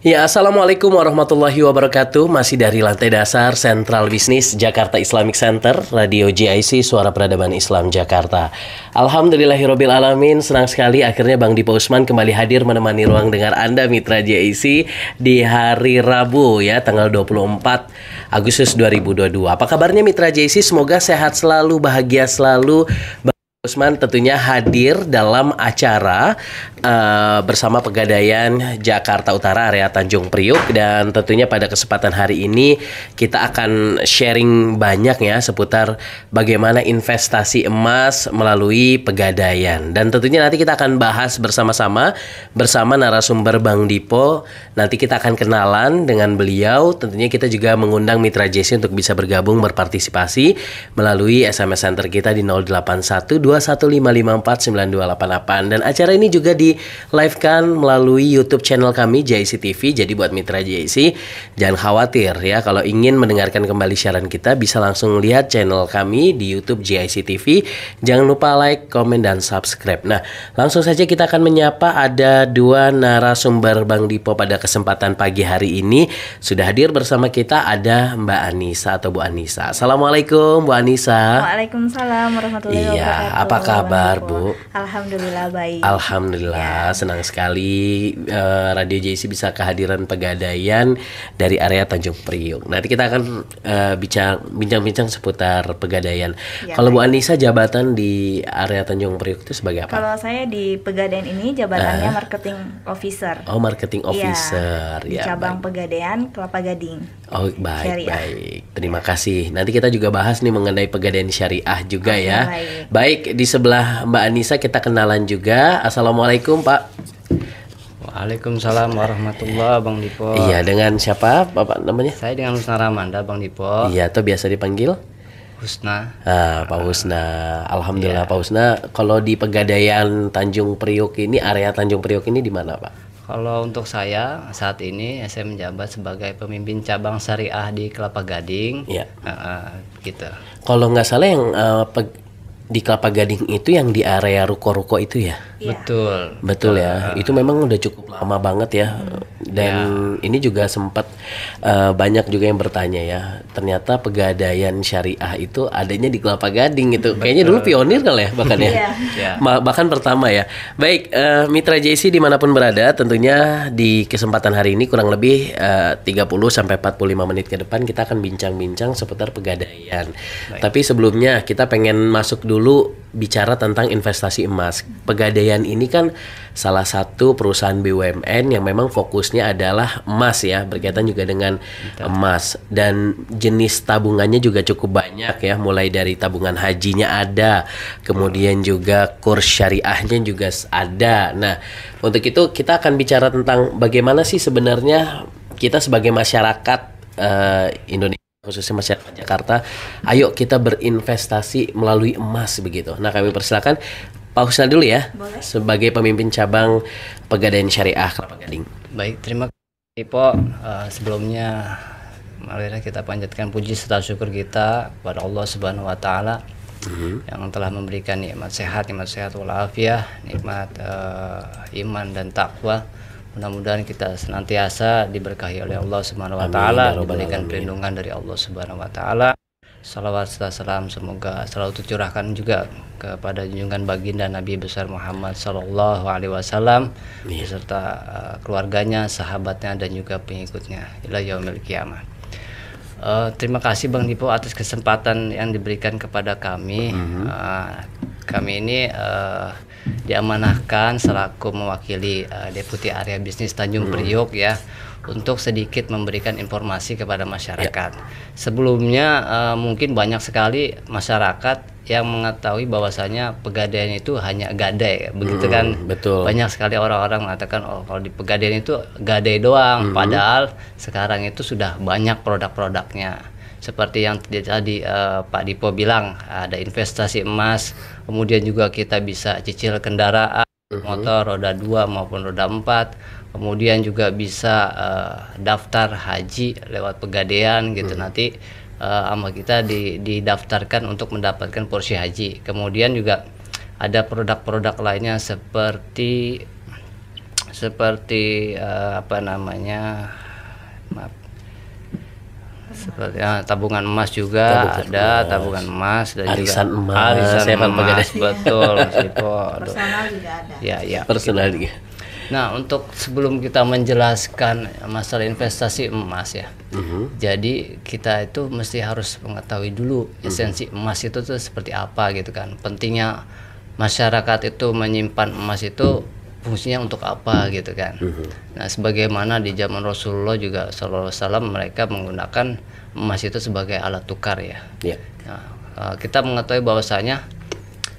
Ya, Assalamualaikum warahmatullahi wabarakatuh. Masih dari lantai dasar Sentral Bisnis Jakarta Islamic Center, Radio JIC, Suara Peradaban Islam Jakarta. Alhamdulillahirabbil alamin, senang sekali akhirnya Bang Dipo Usman kembali hadir menemani ruang dengar Anda Mitra JIC di hari Rabu ya, tanggal 24 Agustus 2022. Apa kabarnya Mitra JIC? Semoga sehat selalu, bahagia selalu. Usman tentunya hadir dalam acara bersama Pegadaian Jakarta Utara area Tanjung Priuk, dan tentunya pada kesempatan hari ini kita akan sharing banyak ya seputar bagaimana investasi emas melalui Pegadaian, dan tentunya nanti kita akan bahas bersama-sama bersama narasumber Bang Dipo. Nanti kita akan kenalan dengan beliau. Tentunya kita juga mengundang Mitra JC untuk bisa bergabung berpartisipasi melalui SMS center kita di 08121554928, dan acara ini juga di live kan melalui YouTube channel kami JIC TV. Jadi buat Mitra JIC jangan khawatir ya, kalau ingin mendengarkan kembali siaran kita bisa langsung lihat channel kami di YouTube JIC TV. Jangan lupa like, komen, dan subscribe. Nah, langsung saja kita akan menyapa ada dua narasumber Bang Dipo pada kesempatan pagi hari ini. Sudah hadir bersama kita ada Mbak Anissa atau Bu Anissa. Assalamualaikum Bu Anissa. Waalaikumsalam warahmatullahi wabarakatuh. Iya, apa kabar Bu? Alhamdulillah baik. Alhamdulillah, senang sekali Radio JIC bisa kehadiran Pegadaian dari area Tanjung Priuk. Nanti kita akan bincang-bincang seputar Pegadaian. Ya, kalau Bu Anissa jabatan di area Tanjung Priuk itu sebagai apa? Kalau saya di Pegadaian ini jabatannya marketing officer. Oh, marketing officer. Di cabang Pegadaian Kelapa Gading. Oh, baik, Syariah. baik. Terima kasih. Nanti kita juga bahas nih mengenai Pegadaian Syariah juga ya. Baik, di sebelah Mbak Anissa kita kenalan juga. Assalamualaikum Pak. Waalaikumsalam warahmatullahi Bang Dipo. Iya, dengan siapa Bapak namanya? Saya dengan Husna Ramanda Bang Dipo. Iya, atau biasa dipanggil Husna. Pak Husna. Alhamdulillah Pak Husna. Kalau di Pegadaian Tanjung Priuk ini, area Tanjung Priuk ini di mana Pak? Kalau untuk saya saat ini saya menjabat sebagai pemimpin cabang syariah di Kelapa Gading. Iya. Gitu. Kalau nggak salah yang di Kelapa Gading itu yang di area ruko-ruko itu ya? Iya. Betul ya. Itu memang udah cukup lama banget ya. Dan ini juga sempat banyak juga yang bertanya ya. Ternyata Pegadaian Syariah itu adanya di Kelapa Gading gitu. Kayaknya dulu pionir kali ya bahkan ya. Bahkan pertama ya. Baik, Mitra JC dimanapun berada, tentunya di kesempatan hari ini kurang lebih 30-45 menit ke depan kita akan bincang-bincang seputar Pegadaian. Tapi sebelumnya kita pengen masuk dulu bicara tentang investasi emas. Pegadaian ini kan salah satu perusahaan BUMN yang memang fokusnya adalah emas ya, berkaitan juga dengan emas, dan jenis tabungannya juga cukup banyak ya, mulai dari tabungan hajinya ada, kemudian juga kurs syariahnya juga ada. Nah, untuk itu kita akan bicara tentang bagaimana sih sebenarnya kita sebagai masyarakat Indonesia, khususnya masyarakat Jakarta, ayo kita berinvestasi melalui emas begitu. Nah, kami persilakan Pak Husna dulu ya. Boleh. Sebagai pemimpin cabang Pegadaian Syariah Kelapa Gading. Baik, terima kasih Dipo. Sebelumnya marilah kita panjatkan puji serta syukur kita kepada Allah Subhanahu wa taala yang telah memberikan nikmat sehat walafiat, nikmat iman dan takwa. Mudah-mudahan kita senantiasa diberkahi oleh Allah Subhanahu wa taala, diberikan perlindungan dari Allah Subhanahu wa taala. Salawat serta salam semoga selalu tercurahkan juga kepada junjungan baginda Nabi besar Muhammad sallallahu alaihi wasallam beserta keluarganya, sahabatnya, dan juga pengikutnya ila yaumil qiyamah. Terima kasih Bang Dipo atas kesempatan yang diberikan kepada kami. Kami ini diamanahkan selaku mewakili Deputi Area Bisnis Tanjung Priuk ya, untuk sedikit memberikan informasi kepada masyarakat. Sebelumnya mungkin banyak sekali masyarakat yang mengetahui bahwasanya Pegadaian itu hanya gadai, begitu kan? Betul. Banyak sekali orang-orang mengatakan oh kalau di Pegadaian itu gadai doang, padahal sekarang itu sudah banyak produk-produknya. Seperti yang tadi Pak Dipo bilang, ada investasi emas, kemudian juga kita bisa cicil kendaraan, motor roda 2 maupun roda 4, kemudian juga bisa daftar haji lewat Pegadaian gitu. Nanti sama kita didaftarkan untuk mendapatkan porsi haji. Kemudian juga ada produk-produk lainnya seperti seperti apa namanya, maaf, seperti tabungan emas juga tabungan emas dan arisan juga emas, arisan emas, betul Mas Dipo. Personal juga ada. Ya. Personal juga. Nah, untuk sebelum kita menjelaskan masalah investasi emas ya, jadi kita itu mesti harus mengetahui dulu esensi emas itu tuh seperti apa gitu kan. Pentingnya masyarakat itu menyimpan emas itu fungsinya untuk apa gitu kan. Nah, sebagaimana di zaman Rasulullah juga sallallahu alaihi wasallam mereka menggunakan emas itu sebagai alat tukar ya. Nah, kita mengetahui bahwasanya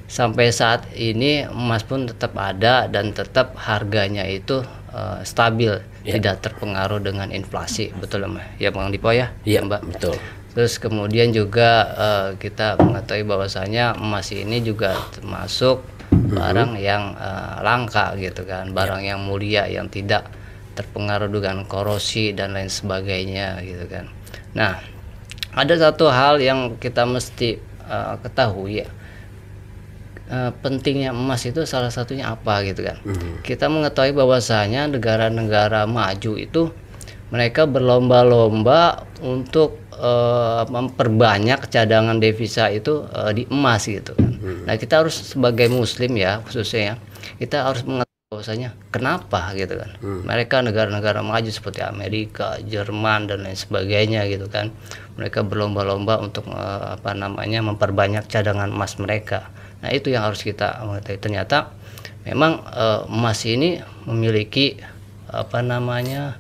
sampai saat ini emas pun tetap ada dan tetap harganya itu stabil, tidak terpengaruh dengan inflasi, betul ya Bang Dipo ya? Iya, Mbak. betul. Terus kemudian juga kita mengetahui bahwasanya emas ini juga termasuk barang yang langka gitu kan, barang yang mulia yang tidak terpengaruh dengan korosi dan lain sebagainya gitu kan. Nah, ada satu hal yang kita mesti ketahui ya, pentingnya emas itu salah satunya apa gitu kan. Kita mengetahui bahwasanya negara-negara maju itu mereka berlomba-lomba untuk memperbanyak cadangan devisa itu di emas gitu kan. Nah, kita harus sebagai muslim ya khususnya ya, kita harus mengetahui bahwasanya kenapa gitu kan. Mereka negara-negara maju seperti Amerika, Jerman dan lain sebagainya gitu kan. Mereka berlomba-lomba untuk apa namanya memperbanyak cadangan emas mereka. Nah, itu yang harus kita mengetahui. Ternyata memang emas ini memiliki apa namanya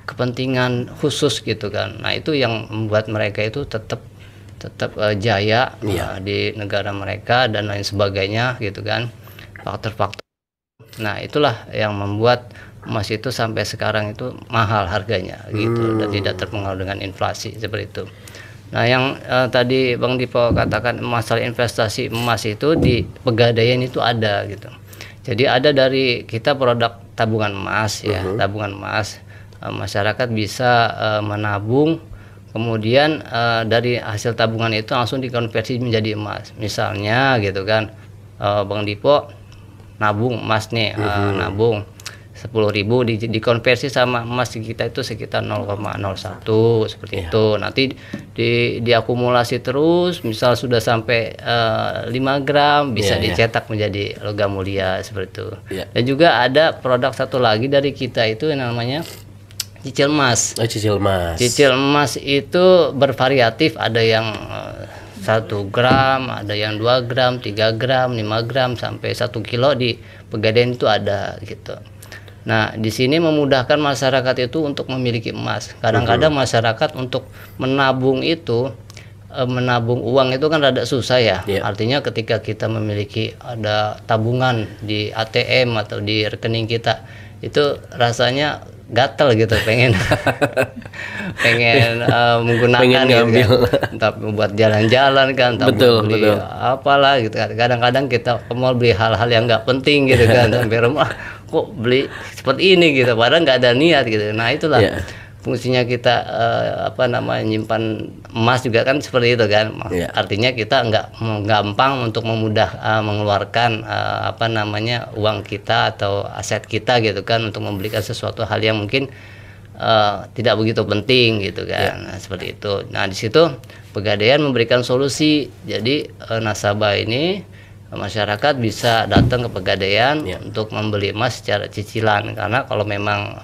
kepentingan khusus gitu kan. Nah, itu yang membuat mereka itu tetap jaya di negara mereka dan lain sebagainya gitu kan. Faktor-faktor. Nah, itulah yang membuat emas itu sampai sekarang itu mahal harganya gitu dan tidak terpengaruh dengan inflasi seperti itu. Nah, yang tadi Bang Dipo katakan masalah investasi emas itu di Pegadaian itu ada gitu. Jadi ada dari kita produk tabungan emas ya, tabungan emas. Masyarakat bisa menabung, kemudian dari hasil tabungan itu langsung dikonversi menjadi emas. Misalnya gitu kan, Bang Dipo nabung emas nih, nabung 10.000 dikonversi sama emas kita itu sekitar 0,01 seperti itu. Nanti diakumulasi terus, misal sudah sampai 5 gram bisa dicetak menjadi logam mulia seperti itu. Dan juga ada produk satu lagi dari kita itu yang namanya cicil emas. Cicil emas. Cicil emas itu bervariatif, ada yang 1 gram, ada yang 2 gram, 3 gram, 5 gram sampai 1 kilo di Pegadaian itu ada gitu. Nah, di sini memudahkan masyarakat itu untuk memiliki emas. Kadang-kadang masyarakat untuk menabung itu, menabung uang itu kan rada susah ya. Artinya ketika kita memiliki ada tabungan di ATM atau di rekening kita, itu rasanya gatel gitu, pengen menggunakan gitu kan. Entah buat jalan-jalan kan, entah beli apalah gitu kan. Kadang-kadang kita ke mall beli hal-hal yang nggak penting gitu kan, sampai rumah kok beli seperti ini gitu, padahal nggak ada niat gitu. Nah, itulah fungsinya kita apa namanya nyimpan emas juga kan seperti itu kan. Artinya kita nggak gampang untuk mengeluarkan apa namanya uang kita atau aset kita gitu kan untuk membelikan sesuatu hal yang mungkin tidak begitu penting gitu kan. Nah, seperti itu. Nah, di situ Pegadaian memberikan solusi. Jadi nasabah ini, masyarakat bisa datang ke Pegadaian untuk membeli emas secara cicilan, karena kalau memang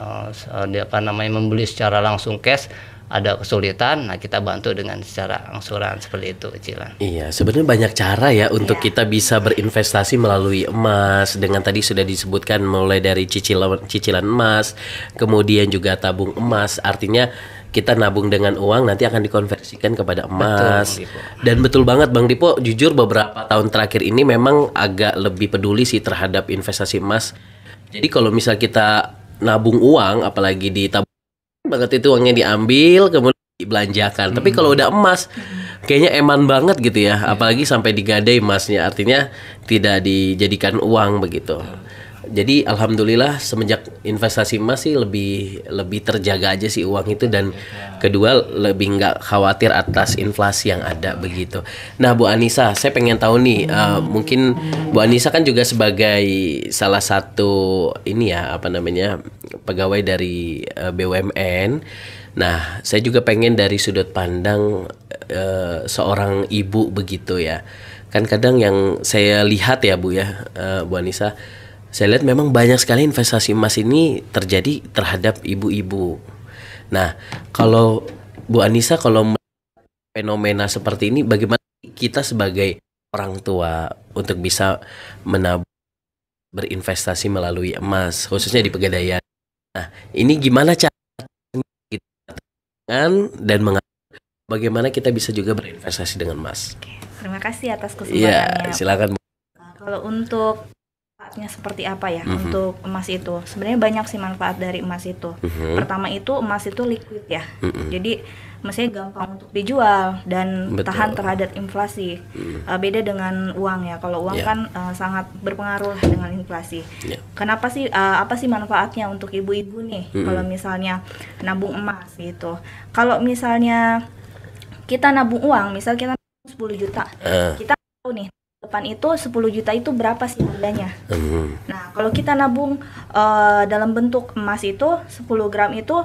apa namanya membeli secara langsung cash ada kesulitan, nah kita bantu dengan secara angsuran seperti itu, cicilan. Iya, sebenarnya banyak cara ya untuk kita bisa berinvestasi melalui emas. Dengan tadi sudah disebutkan mulai dari cicilan emas, kemudian juga tabung emas. Artinya kita nabung dengan uang nanti akan dikonversikan kepada emas. Dan betul banget Bang Dipo, jujur beberapa tahun terakhir ini memang agak lebih peduli sih terhadap investasi emas. Jadi kalau misal kita nabung uang, apalagi di tabung banget itu uangnya diambil kemudian dibelanjakan. Tapi kalau udah emas kayaknya eman banget gitu ya, apalagi sampai digadai emasnya, artinya tidak dijadikan uang begitu. Jadi alhamdulillah semenjak investasi emas sih lebih terjaga aja sih uang itu, dan kedua lebih nggak khawatir atas inflasi yang ada begitu. Nah Bu Anissa, saya pengen tahu nih, mungkin Bu Anissa kan juga sebagai salah satu ini ya apa namanya pegawai dari BUMN. Nah saya juga pengen dari sudut pandang seorang ibu begitu ya. Kan kadang yang saya lihat ya Bu ya, Bu Anissa, saya lihat memang banyak sekali investasi emas ini terjadi terhadap ibu-ibu. Nah, kalau Bu Anissa, kalau fenomena seperti ini, bagaimana kita sebagai orang tua untuk bisa menabung berinvestasi melalui emas, khususnya di Pegadaian. Nah, ini gimana caranya kita dan bagaimana kita bisa juga berinvestasi dengan emas? Terima kasih atas Iya, kesempatannya. silakan. Kalau untuk manfaatnya seperti apa ya untuk emas itu, sebenarnya banyak sih manfaat dari emas itu. Pertama itu emas itu liquid ya, jadi emasnya gampang untuk dijual dan Betul. tahan terhadap inflasi. Beda dengan uang ya, kalau uang Ya. kan sangat berpengaruh dengan inflasi. Ya. Kenapa sih apa sih manfaatnya untuk ibu-ibu nih kalau misalnya nabung emas gitu? Kalau misalnya kita nabung uang, misal kita nabung 10 juta, kita tahu nih depan itu 10 juta itu berapa sih harganya. Nah, kalau kita nabung dalam bentuk emas itu 10 gram itu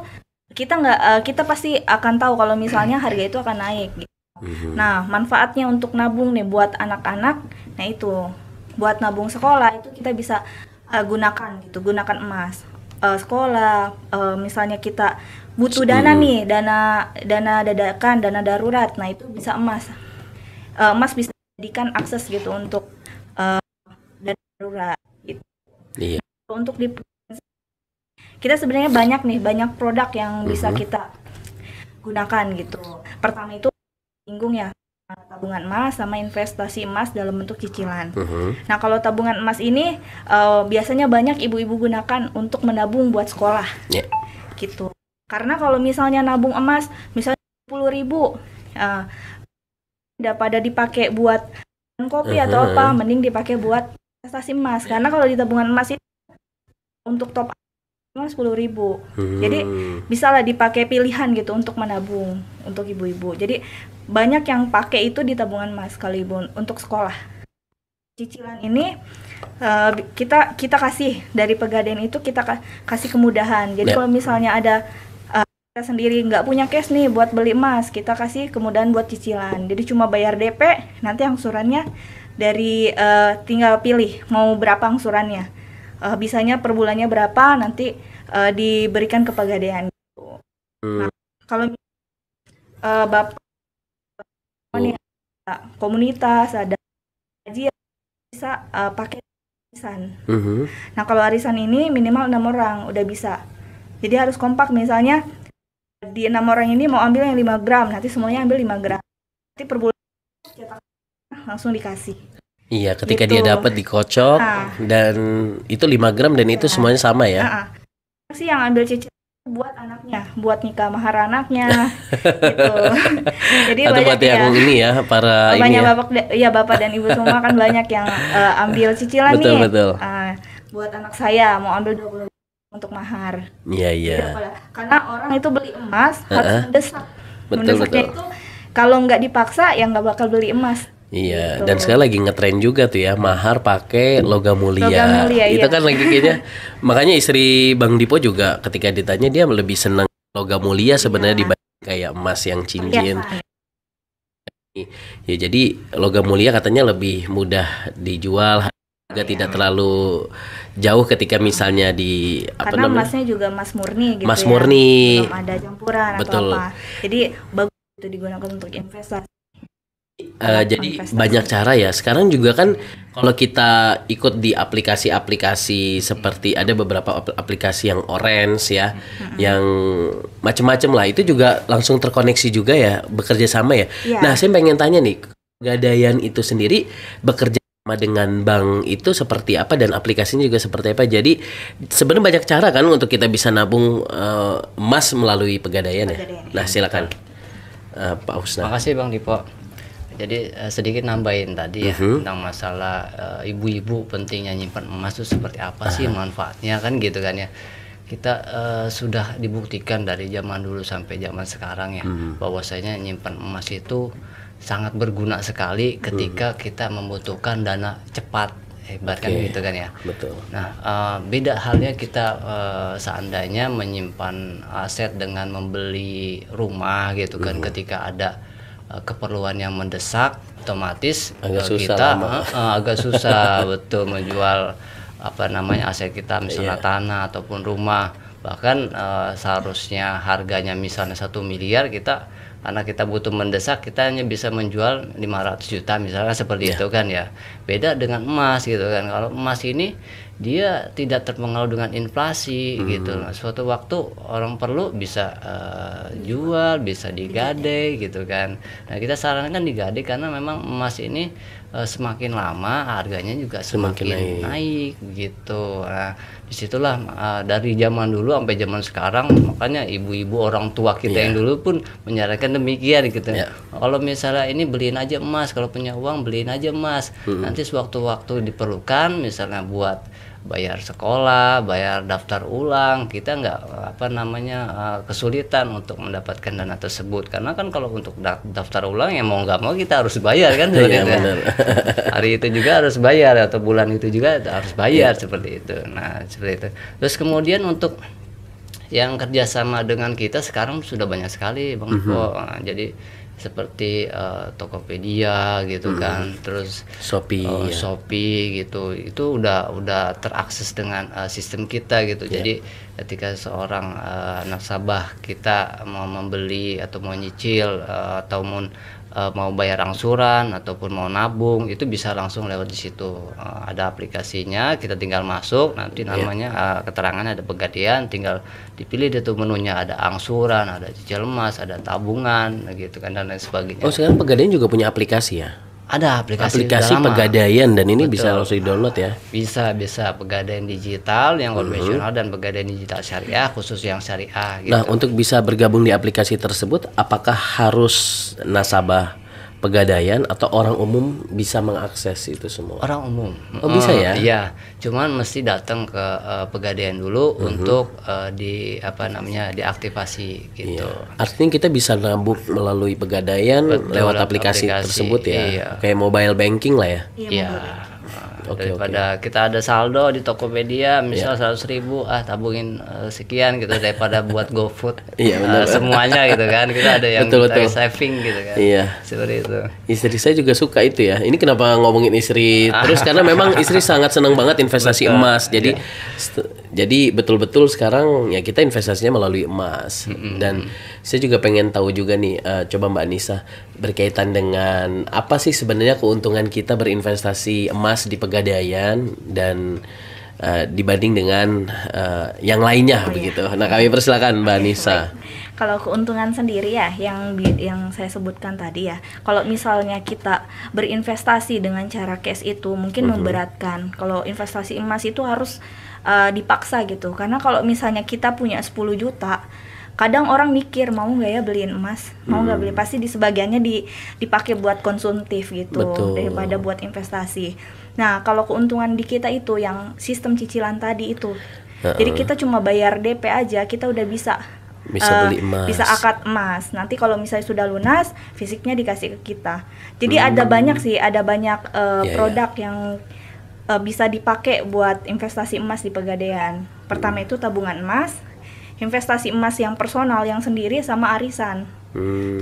kita pasti akan tahu kalau misalnya harga itu akan naik gitu. Nah, manfaatnya untuk nabung nih buat anak-anak, nah itu buat nabung sekolah itu kita bisa gunakan emas. Sekolah, misalnya kita butuh dana nih, dana dadakan, dana darurat, nah itu bisa emas. Emas bisa dijadikan akses gitu untuk dana darurat gitu. Iya. Untuk kita sebenarnya banyak produk yang bisa kita gunakan gitu. Pertama itu singgung ya, tabungan emas sama investasi emas dalam bentuk cicilan. Nah, kalau tabungan emas ini biasanya banyak ibu-ibu gunakan untuk menabung buat sekolah. Yeah. Gitu. Karena kalau misalnya nabung emas misalnya 10.000 daripada dipakai buat kopi atau apa, mending dipakai buat investasi emas. Karena kalau di tabungan emas itu untuk top up cuma 10.000. Jadi bisalah dipakai pilihan gitu untuk menabung untuk ibu-ibu. Jadi banyak yang pakai itu di tabungan emas kalau ibu untuk sekolah. Cicilan ini kita kasih dari Pegadaian itu, kita kasih kemudahan. Jadi kalau misalnya ada kita sendiri nggak punya cash nih buat beli emas, kita kasih kemudahan buat cicilan. Jadi cuma bayar DP, nanti angsurannya dari tinggal pilih mau berapa angsurannya. Bisanya per bulannya berapa, nanti diberikan ke Pegadaian. Nah, kalau Bapak komunitas ada kajian bisa pakai arisan. Nah, kalau arisan ini minimal 6 orang udah bisa. Jadi harus kompak, misalnya di 6 orang ini mau ambil yang 5 gram, nanti semuanya ambil 5 gram. Nanti per bulan langsung dikasih. Iya, ketika Gitu. dia dapat dikocok dan itu 5 gram dan itu semuanya sama ya. Sih yang ambil cicilan buat anaknya, buat nikah mahar anaknya gitu. Jadi Atau banyak buat yang ini ya, para banyak ini ya. bapak dan ibu semua kan banyak yang ambil cicilan Betul, nih. betul. Buat anak saya mau ambil 20 untuk mahar. Iya, iya. Karena orang itu beli emas harus mendesak. Betul, Mendesaknya betul. itu kalau nggak dipaksa ya nggak bakal beli emas. Iya, Gitu. dan sekarang lagi ngetren juga tuh ya, mahar pakai logam mulia. Logam mulia, Itu iya. kan lagi kayaknya. Makanya istri Bang Dipo juga ketika ditanya dia lebih senang logam mulia sebenarnya dibanding kayak emas yang cincin. Ya, jadi logam mulia katanya lebih mudah dijual, harga tidak terlalu jauh ketika misalnya di Karena emasnya juga emas murni gitu Emas ya. murni. Belum ada campuran Betul. atau apa. Jadi bagus itu digunakan untuk investasi. Jadi investasi. banyak cara ya. Sekarang juga kan kalau kita ikut di aplikasi-aplikasi seperti ada beberapa aplikasi yang orange ya, yang macam-macam lah. Itu juga langsung terkoneksi juga ya, bekerja sama ya. Iya. Nah, saya pengen tanya nih, Pegadaian itu sendiri bekerja sama dengan bank itu seperti apa dan aplikasinya juga seperti apa. Jadi sebenarnya banyak cara kan untuk kita bisa nabung emas melalui Pegadaian ya. Pegadaian. Nah, silakan Pak Husna. Makasih Bang Dipo. Jadi sedikit nambahin tadi ya tentang masalah ibu-ibu pentingnya nyimpan emas itu seperti apa sih manfaatnya kan gitu kan ya. Kita sudah dibuktikan dari zaman dulu sampai zaman sekarang ya bahwasanya nyimpan emas itu sangat berguna sekali ketika kita membutuhkan dana cepat. Hebat kan gitu kan ya. Betul. Nah, beda halnya kita seandainya menyimpan aset dengan membeli rumah gitu kan ketika ada keperluan yang mendesak, otomatis agak susah kita agak susah betul menjual apa namanya aset kita misalnya tanah ataupun rumah. Bahkan seharusnya harganya misalnya 1 miliar, kita karena kita butuh mendesak kita hanya bisa menjual 500 juta misalnya seperti itu kan ya. Beda dengan emas gitu kan. Kalau emas ini dia tidak terpengaruh dengan inflasi gitu. Nah, suatu waktu orang perlu bisa jual, bisa digade gitu kan. Nah, kita sarankan digade karena memang emas ini semakin lama harganya juga semakin naik gitu. Nah, disitulah dari zaman dulu sampai zaman sekarang, makanya ibu-ibu orang tua kita yang dulu pun menyarankan demikian gitu. Kalau misalnya ini beliin aja emas, kalau punya uang beliin aja emas. Nanti sewaktu-waktu diperlukan misalnya buat bayar sekolah, bayar daftar ulang, kita nggak kesulitan untuk mendapatkan dana tersebut. Karena kan kalau untuk daftar ulang ya mau nggak mau kita harus bayar kan seperti itu. Hari itu juga harus bayar atau bulan itu juga harus bayar seperti itu. Nah seperti itu. Terus kemudian untuk yang kerjasama dengan kita sekarang sudah banyak sekali Bang Ipo. Jadi seperti Tokopedia gitu kan, terus Shopee gitu, itu udah terakses dengan sistem kita gitu. Jadi ketika seorang nasabah kita mau membeli atau mau nyicil atau mau bayar angsuran ataupun mau nabung, itu bisa langsung lewat di situ. Ada aplikasinya, kita tinggal masuk, nanti namanya keterangannya ada Pegadaian, tinggal dipilih deh tuh menunya, ada angsuran, ada cicil emas, ada tabungan gitu kan dan lain sebagainya. Oh, sekarang Pegadaian juga punya aplikasi ya? Ada aplikasi Pegadaian dan ini bisa langsung di-download ya? Bisa Pegadaian digital yang konvensional dan Pegadaian digital syariah khusus yang syariah gitu. Nah, untuk bisa bergabung di aplikasi tersebut, apakah harus nasabah Pegadaian atau orang umum bisa mengakses itu semua? Orang umum. Oh, bisa ya? Iya, cuman mesti datang ke Pegadaian dulu untuk diaktifasi gitu. Artinya kita bisa nabung melalui Pegadaian lewat aplikasi tersebut ya? Iya. Kayak mobile banking lah ya? Iya. Daripada kita ada saldo di Tokopedia misal 100.000 tabungin sekian gitu daripada buat GoFood semuanya gitu kan, kita ada yang saving gitu kan. Seperti itu. Istri saya juga suka itu ya. Ini kenapa ngomongin istri terus karena memang istri sangat senang banget investasi emas. Jadi betul-betul sekarang ya kita investasinya melalui emas. Dan saya juga pengen tahu juga nih, coba Mbak Nisa, berkaitan dengan apa sih sebenarnya keuntungan kita berinvestasi emas di Pegadaian dan dibanding dengan yang lainnya begitu. Nah, kami persilakan Mbak Nisa. Kalau keuntungan sendiri ya yang saya sebutkan tadi ya. Kalau misalnya kita berinvestasi dengan cara cash itu mungkin memberatkan. Kalau investasi emas itu harus dipaksa gitu. Karena kalau misalnya kita punya 10 juta, kadang orang mikir mau nggak ya beliin emas, mau nggak beli, pasti di sebagiannya dipakai buat konsumtif gitu. Daripada buat investasi. Nah, kalau keuntungan di kita itu yang sistem cicilan tadi itu, jadi kita cuma bayar DP aja, kita udah bisa beli emas, bisa akad emas. Nanti kalau misalnya sudah lunas, fisiknya dikasih ke kita. Jadi ada banyak produk yang bisa dipakai buat investasi emas di Pegadaian. Pertama itu tabungan emas, investasi emas yang personal yang sendiri, sama arisan.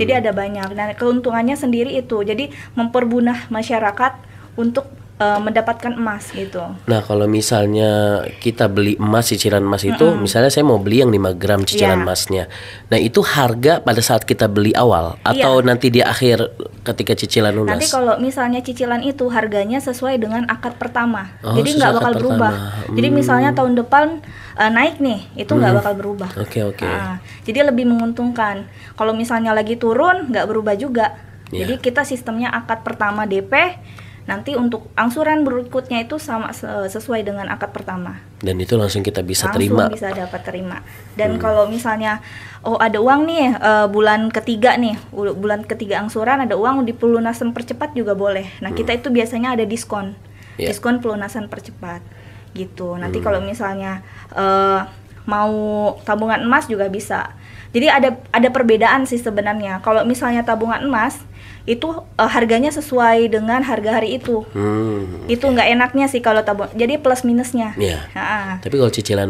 Jadi ada banyak. Dan keuntungannya sendiri itu, jadi mempermudah masyarakat untuk mendapatkan emas gitu. Nah, kalau misalnya kita beli emas, cicilan emas itu, misalnya saya mau beli yang 5 gram cicilan emasnya. Nah, itu harga pada saat kita beli awal atau nanti di akhir ketika cicilan lunas? Nanti kalau misalnya cicilan itu harganya sesuai dengan akad pertama. Jadi nggak bakal berubah. Jadi misalnya tahun depan naik nih, itu nggak bakal berubah. Oke. Jadi lebih menguntungkan. Kalau misalnya lagi turun, nggak berubah juga. Jadi kita sistemnya akad pertama DP, nanti untuk angsuran berikutnya itu sama sesuai dengan akad pertama. Dan itu langsung kita bisa Langsung terima. bisa dapat terima. Dan kalau misalnya ada uang nih bulan ketiga nih, bulan ketiga angsuran ada uang di pelunasan percepat juga boleh. Nah, kita itu biasanya ada diskon. Diskon pelunasan percepat. Gitu. Nanti kalau misalnya mau tabungan emas juga bisa. Jadi ada perbedaan sih sebenarnya. Kalau misalnya tabungan emas itu harganya sesuai dengan harga hari itu. Itu nggak enaknya sih kalau tabung. Jadi plus minusnya. Tapi kalau cicilan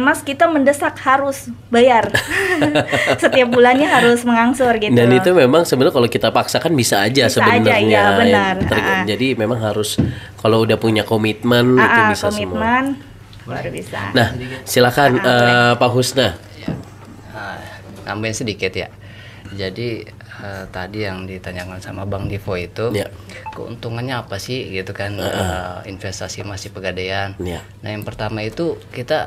emas, kita mendesak harus bayar. Setiap bulannya harus mengangsur gitu. Dan itu memang sebenarnya kalau kita paksakan bisa aja sebenarnya. Iya, benar. Jadi memang harus kalau udah punya komitmen itu bisa komitmen, semua. Baru bisa. Nah, silakan Pak Husna. Nambahin sedikit ya. Jadi tadi yang ditanyakan sama Bang Divo itu keuntungannya apa sih gitu kan, investasi emas di Pegadaian. Nah, yang pertama itu kita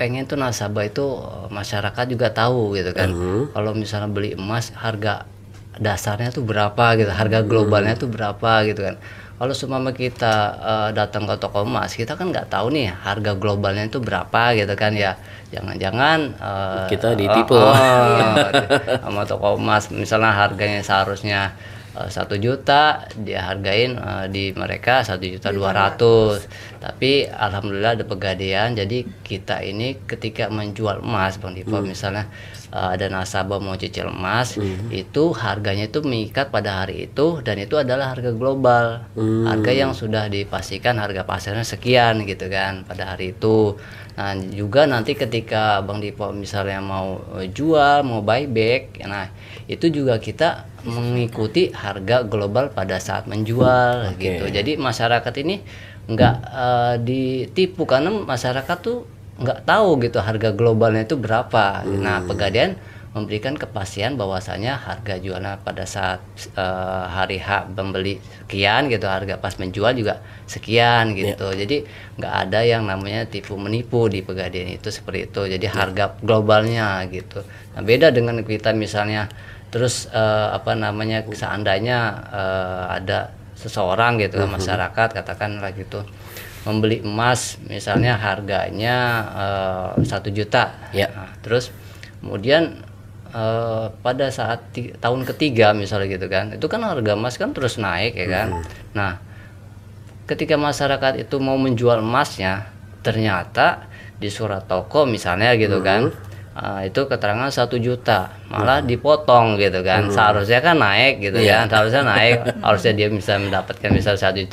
pengen tuh nasabah itu masyarakat juga tahu gitu kan. Kalau misalnya beli emas harga dasarnya tuh berapa gitu, harga globalnya tuh berapa gitu kan. Kalau seumpama kita datang ke toko emas, kita kan nggak tahu nih harga globalnya itu berapa gitu kan ya. Jangan-jangan kita ditipu sama toko emas, misalnya harganya seharusnya 1 juta, dia hargain di mereka 1.200.000. Tapi alhamdulillah ada Pegadaian, jadi kita ini ketika menjual emas Bang Divo, misalnya ada nasabah mau cicil emas, itu harganya itu mengikat pada hari itu, dan itu adalah harga global, harga yang sudah dipastikan harga pasarnya sekian gitu kan pada hari itu. Nah, juga nanti ketika Bang Dipo misalnya mau jual, mau buyback, nah itu juga kita mengikuti harga global pada saat menjual gitu. Jadi masyarakat ini nggak ditipu, karena masyarakat tuh nggak tahu gitu harga globalnya itu berapa. Nah, Pegadaian memberikan kepastian bahwasanya harga jualnya pada saat hari H membeli sekian gitu, harga pas menjual juga sekian gitu. Jadi nggak ada yang namanya tipu menipu di Pegadaian itu seperti itu. Jadi harga globalnya gitu. Nah, beda dengan kita misalnya terus seandainya ada seseorang gitu kan, masyarakat katakanlah gitu membeli emas misalnya harganya 1 juta. Nah, terus kemudian pada saat tahun ketiga misalnya gitu kan, itu kan harga emas kan terus naik ya kan. Nah, ketika masyarakat itu mau menjual emasnya, ternyata di surat toko misalnya gitu kan, itu keterangan 1 juta, malah dipotong gitu kan. Seharusnya kan naik gitu kan, harusnya naik, harusnya dia bisa mendapatkan misal 1.500.000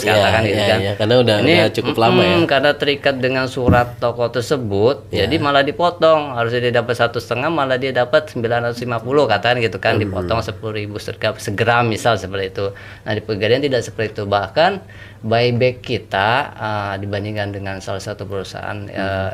katakan gitu kan. Karena udah cukup lama ya. Karena terikat dengan surat toko tersebut, jadi malah dipotong. Harusnya dia dapat 1,5, malah dia dapat 950 katakan gitu kan, dipotong 10.000 segram misal seperti itu. Nah, di Pegadaian tidak seperti itu, bahkan buyback kita dibandingkan dengan salah satu perusahaan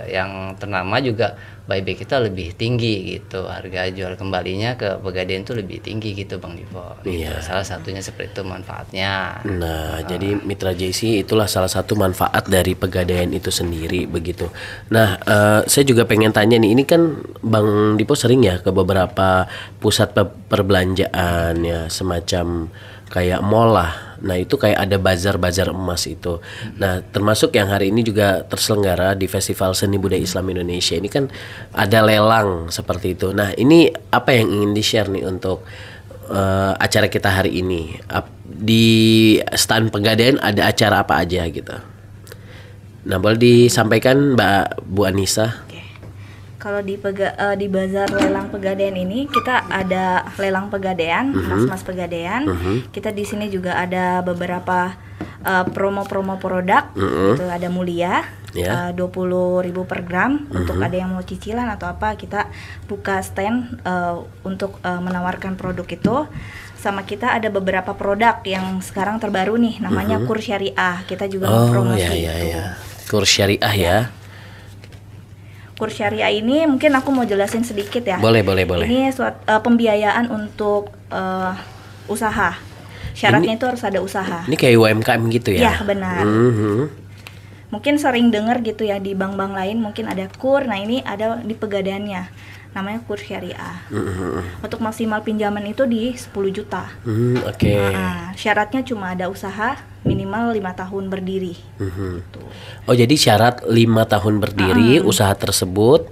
yang ternama juga buyback kita lebih tinggi gitu, harga jual kembalinya ke Pegadaian itu lebih tinggi gitu Bang Divo. Gitu. Salah satunya seperti itu manfaatnya. Nah, jadi Mitra JC itulah salah satu manfaat dari Pegadaian itu sendiri begitu. Nah, saya juga pengen tanya nih, ini kan Bang Dipo sering ya ke beberapa pusat perbelanjaan ya, semacam kayak mall lah. Nah, itu kayak ada bazar-bazar emas itu. Nah, termasuk yang hari ini juga terselenggara di Festival Seni Budaya Islam Indonesia. Ini kan ada lelang seperti itu. Nah, ini apa yang ingin di-share nih untuk acara kita hari ini? Di stand Pegadaian ada acara apa aja gitu? Nah, boleh disampaikan Mbak Bu Anissa? Kalau di bazar lelang Pegadaian ini kita ada lelang Pegadaian, mas-mas Pegadaian. Kita di sini juga ada beberapa promo-promo produk. Itu ada Mulia, 20.000 per gram. Untuk ada yang mau cicilan atau apa, kita buka stand untuk menawarkan produk itu. Sama kita ada beberapa produk yang sekarang terbaru nih, namanya Kurs Syariah. Kita juga mempromosi itu. Kurs Syariah ya. Kurs Syariah ini mungkin aku mau jelasin sedikit ya. Boleh. Ini pembiayaan untuk usaha. Syaratnya itu harus ada usaha. Ini kayak UMKM gitu ya? Iya, benar. Mungkin sering dengar gitu ya di bank-bank lain mungkin ada KUR. Nah, ini ada di Pegadaiannya. namanya kurs syariah. Untuk maksimal pinjaman itu di 10 juta. Oke. Syaratnya cuma ada usaha minimal 5 tahun berdiri. Gitu. Oh, jadi syarat 5 tahun berdiri usaha tersebut,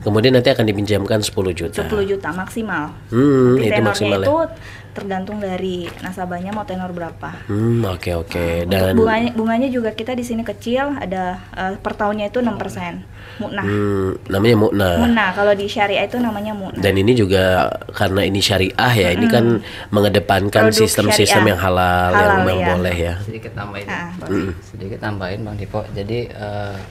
kemudian nanti akan dipinjamkan 10 juta. 10 juta maksimal. Itu Tenornya maksimalnya. itu tergantung dari nasabahnya mau tenor berapa. Oke. Untuk Dan bunganya juga kita di sini kecil, ada per tahunnya itu 6%. Mu'nah. namanya mu'nah. Mu'nah, kalau di syariah itu namanya mu'nah. Dan ini juga karena ini syariah ya, ini kan mengedepankan Produk sistem-sistem syariah. yang halal yang iya. boleh ya. Sedikit tambahin Bang Dipo. Jadi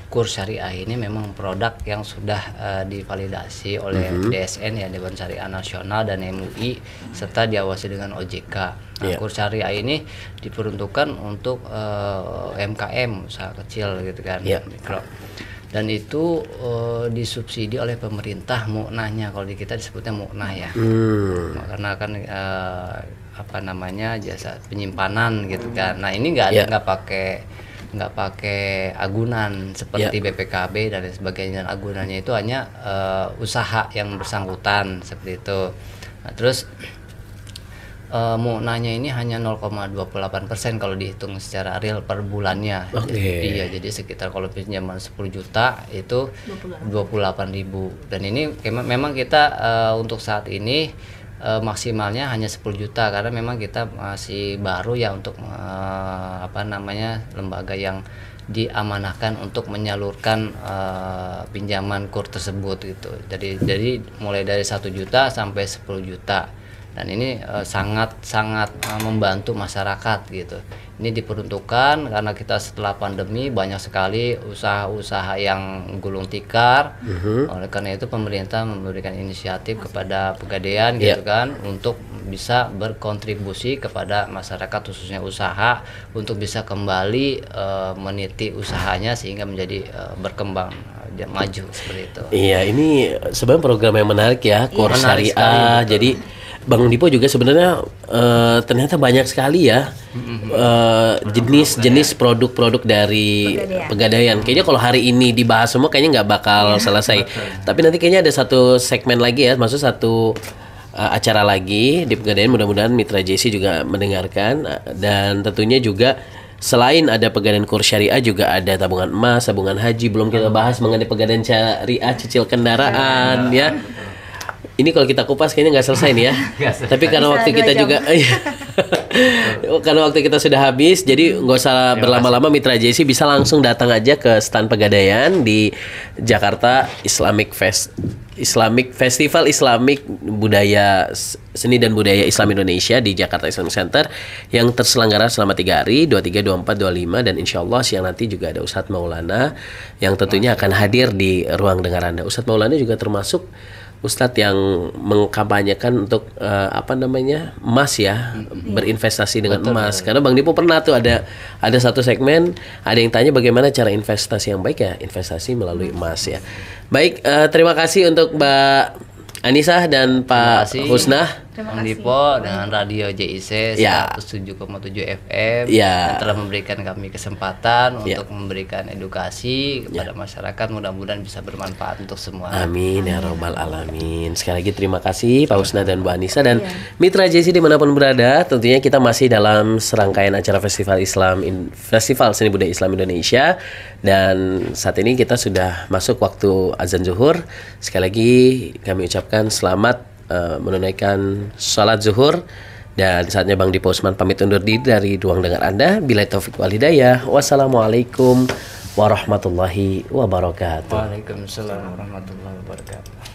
kurs syariah ini memang produk yang sudah divalidasi oleh DSN ya, Dewan Syariah Nasional, dan MUI, serta diawasi dengan OJK. Nah, kurs syariah ini diperuntukkan untuk UMKM, usaha kecil gitu kan, mikro. Dan itu disubsidi oleh pemerintah mu'nahnya. Kalau di kita disebutnya mu'nah ya. Karena kan jasa penyimpanan gitu kan. Nah, ini nggak pakai agunan seperti BPKB dan lain sebagainya. Dan agunannya itu hanya usaha yang bersangkutan seperti itu. Nah, terus mu'nahnya ini hanya 0,28% kalau dihitung secara real per bulannya. Iya, jadi sekitar kalau pinjaman 10 juta itu 28.000. Dan ini memang kita untuk saat ini maksimalnya hanya 10 juta karena memang kita masih baru ya untuk lembaga yang diamanahkan untuk menyalurkan pinjaman kurs tersebut gitu. Jadi mulai dari 1 juta sampai 10 juta. Dan ini sangat membantu masyarakat gitu. Ini diperuntukkan karena kita setelah pandemi banyak sekali usaha-usaha yang gulung tikar. Oleh karena itu pemerintah memberikan inisiatif kepada Pegadaian gitu kan, untuk bisa berkontribusi kepada masyarakat khususnya usaha untuk bisa kembali meniti usahanya sehingga menjadi berkembang maju seperti itu. Iya, ini sebenarnya program yang menarik ya, kurs syariah. Jadi Bang Dipo juga sebenarnya ternyata banyak sekali ya jenis produk-produk dari Pegadaian. Kayaknya kalau hari ini dibahas semua kayaknya nggak bakal selesai. Tapi nanti kayaknya ada satu segmen lagi ya, maksud satu acara lagi di Pegadaian. Mudah-mudahan Mitra JC juga mendengarkan, dan tentunya juga selain ada Pegadaian kurs syariah juga ada tabungan emas, tabungan haji. Belum kita bahas mengenai Pegadaian syariah cicil kendaraan ya. Ini kalau kita kupas kayaknya nggak selesai nih ya. Tapi karena waktu kita juga karena waktu kita sudah habis, jadi nggak usah berlama-lama. Mitra JC bisa langsung datang aja ke stand Pegadaian di Jakarta Islamic Festival Islamik Budaya Seni dan Budaya Islam Indonesia di Jakarta Islamic Center yang terselenggara selama 3 hari, 23, 24, 25, dan insya Allah siang nanti juga ada Ustadz Maulana yang tentunya akan hadir di ruang dengar Anda. Ustadz Maulana juga termasuk Ustadz yang mengkampanyekan untuk emas ya, berinvestasi dengan emas. Karena Bang Dipo pernah tuh ada satu segmen, ada yang tanya bagaimana cara investasi yang baik ya, investasi melalui emas ya. Baik, terima kasih untuk Mbak Anissa dan Pak Husnah. Bang Dipo dengan Radio JIC 107,7 FM yang telah memberikan kami kesempatan untuk memberikan edukasi kepada masyarakat. Mudah-mudahan bisa bermanfaat untuk semua. Amin ya robbal alamin. Sekali lagi terima kasih Pak Husna dan Bu Anissa dan Mitra JC dimanapun berada. Tentunya kita masih dalam serangkaian acara Festival Seni Budaya Islam Indonesia, dan saat ini kita sudah masuk waktu azan zuhur. Sekali lagi kami ucapkan selamat menunaikan sholat zuhur, dan saatnya Bang Dipo Usman pamit undur diri dari ruang dengar Anda. Billahi taufik wal hidayah. Wassalamualaikum warahmatullahi wabarakatuh. Waalaikumsalam warahmatullahi wabarakatuh.